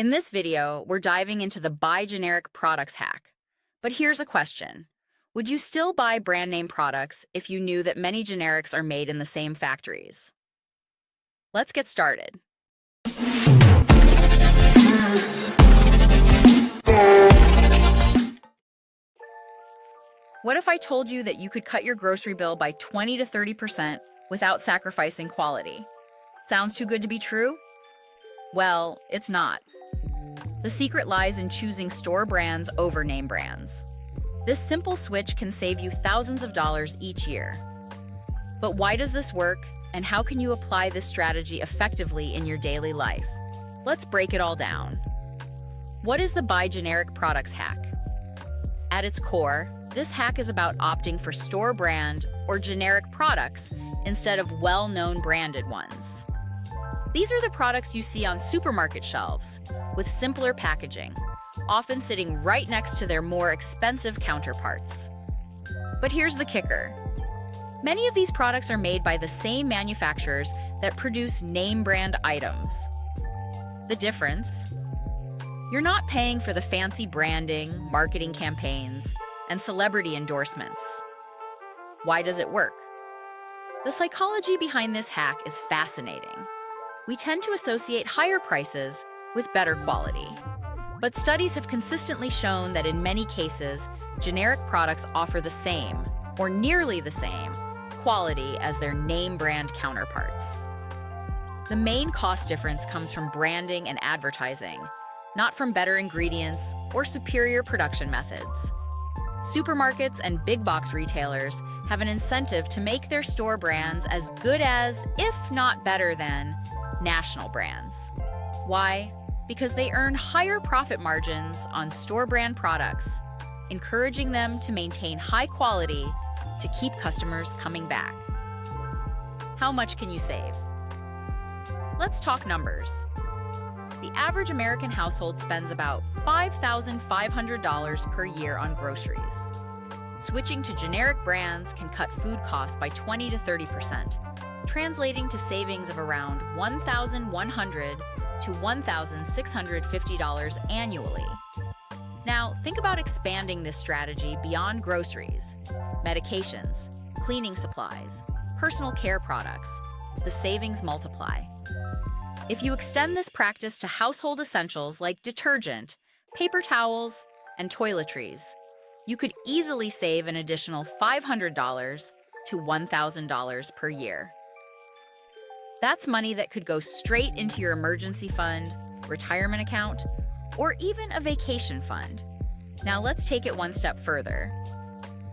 In this video, we're diving into the buy generic products hack. But here's a question. Would you still buy brand name products if you knew that many generics are made in the same factories? Let's get started. What if I told you that you could cut your grocery bill by 20 to 30% without sacrificing quality? Sounds too good to be true? Well, it's not. The secret lies in choosing store brands over name brands. This simple switch can save you thousands of dollars each year. But why does this work, and how can you apply this strategy effectively in your daily life? Let's break it all down. What is the buy generic products hack? At its core, this hack is about opting for store brand or generic products instead of well-known branded ones. These are the products you see on supermarket shelves, with simpler packaging, often sitting right next to their more expensive counterparts. But here's the kicker. Many of these products are made by the same manufacturers that produce name brand items. The difference? You're not paying for the fancy branding, marketing campaigns, and celebrity endorsements. Why does it work? The psychology behind this hack is fascinating. We tend to associate higher prices with better quality. But studies have consistently shown that in many cases, generic products offer the same, or nearly the same, quality as their name brand counterparts. The main cost difference comes from branding and advertising, not from better ingredients or superior production methods. Supermarkets and big box retailers have an incentive to make their store brands as good as, if not better than, national brands. Why? Because they earn higher profit margins on store brand products, encouraging them to maintain high quality to keep customers coming back. How much can you save? Let's talk numbers. The average American household spends about $5,500 per year on groceries. Switching to generic brands can cut food costs by 20 to 30%, translating to savings of around $1,100 to $1,650 annually. Now, think about expanding this strategy beyond groceries, medications, cleaning supplies, personal care products. The savings multiply. If you extend this practice to household essentials like detergent, paper towels, and toiletries, you could easily save an additional $500 to $1,000 per year. That's money that could go straight into your emergency fund, retirement account, or even a vacation fund. Now let's take it one step further.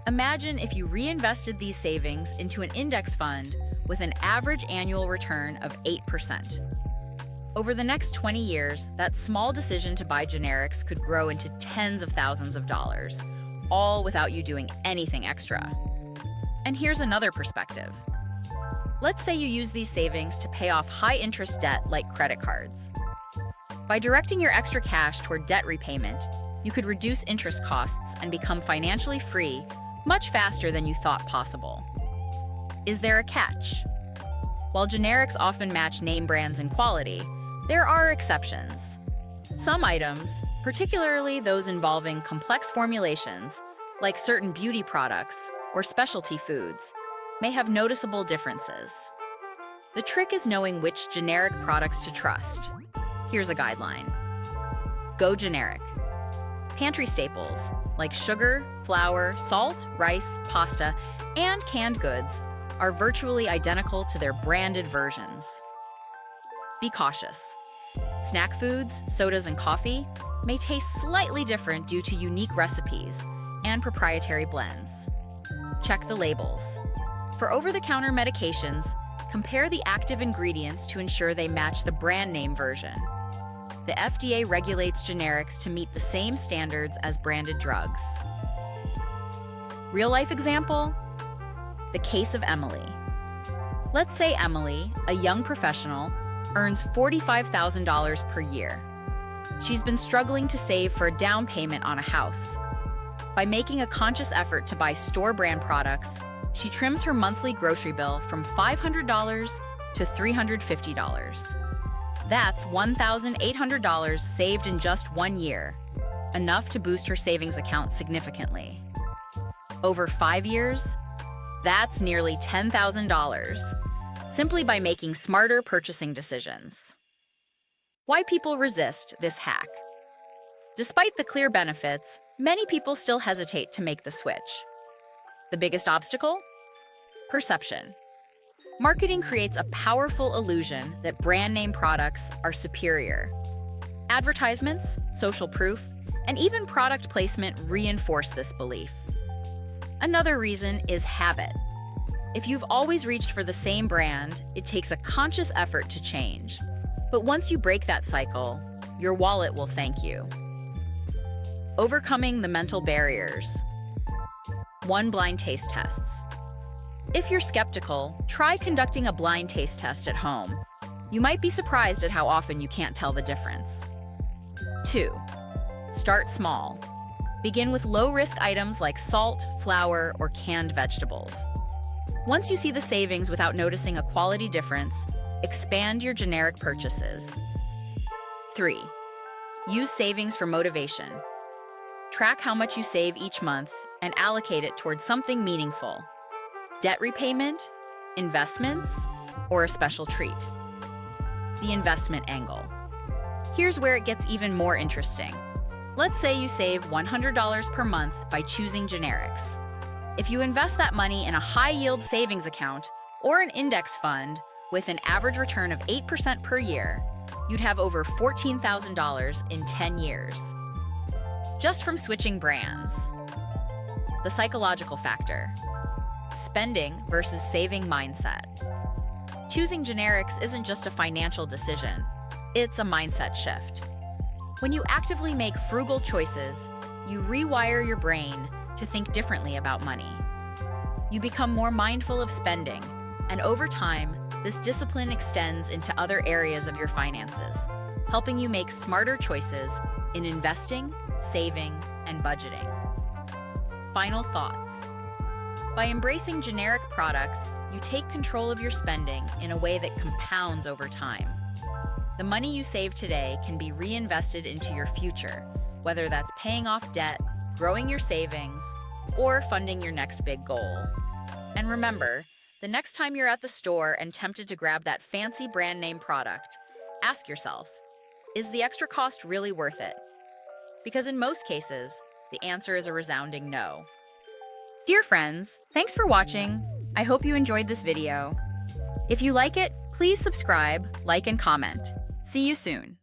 Imagine if you reinvested these savings into an index fund with an average annual return of 8%. Over the next 20 years, that small decision to buy generics could grow into tens of thousands of dollars, all without you doing anything extra. And here's another perspective. Let's say you use these savings to pay off high-interest debt like credit cards. By directing your extra cash toward debt repayment, you could reduce interest costs and become financially free much faster than you thought possible. Is there a catch? While generics often match name brands in quality, there are exceptions. Some items, particularly those involving complex formulations, like certain beauty products or specialty foods, may have noticeable differences. The trick is knowing which generic products to trust. Here's a guideline. Go generic. Pantry staples like sugar, flour, salt, rice, pasta, and canned goods are virtually identical to their branded versions. Be cautious. Snack foods, sodas, and coffee may taste slightly different due to unique recipes and proprietary blends. Check the labels. For over-the-counter medications, compare the active ingredients to ensure they match the brand name version. The FDA regulates generics to meet the same standards as branded drugs. Real-life example? The case of Emily. Let's say Emily, a young professional, earns $45,000 per year. She's been struggling to save for a down payment on a house. By making a conscious effort to buy store brand products, she trims her monthly grocery bill from $500 to $350. That's $1,800 saved in just 1 year, enough to boost her savings account significantly. Over 5 years, that's nearly $10,000, simply by making smarter purchasing decisions. Why people resist this hack? Despite the clear benefits, many people still hesitate to make the switch. The biggest obstacle? Perception. Marketing creates a powerful illusion that brand name products are superior. Advertisements, social proof, and even product placement reinforce this belief. Another reason is habit. If you've always reached for the same brand, it takes a conscious effort to change. But once you break that cycle, your wallet will thank you. Overcoming the mental barriers. 1. Blind taste tests. If you're skeptical, try conducting a blind taste test at home. You might be surprised at how often you can't tell the difference. 2. Start small. Begin with low-risk items like salt, flour, or canned vegetables. Once you see the savings without noticing a quality difference, expand your generic purchases. 3. Use savings for motivation. Track how much you save each month and allocate it towards something meaningful. Debt repayment, investments, or a special treat. The investment angle. Here's where it gets even more interesting. Let's say you save $100 per month by choosing generics. If you invest that money in a high-yield savings account or an index fund with an average return of 8% per year, you'd have over $14,000 in 10 years. Just from switching brands. The psychological factor. Spending versus saving mindset. Choosing generics isn't just a financial decision, it's a mindset shift. When you actively make frugal choices, you rewire your brain to think differently about money. You become more mindful of spending, and over time, this discipline extends into other areas of your finances, helping you make smarter choices in investing, saving, and budgeting. Final thoughts. By embracing generic products, you take control of your spending in a way that compounds over time. The money you save today can be reinvested into your future, whether that's paying off debt, growing your savings, or funding your next big goal. And remember, the next time you're at the store and tempted to grab that fancy brand name product, ask yourself, is the extra cost really worth it? Because in most cases, the answer is a resounding no. Dear friends, thanks for watching. I hope you enjoyed this video. If you like it, please subscribe, like, and comment. See you soon.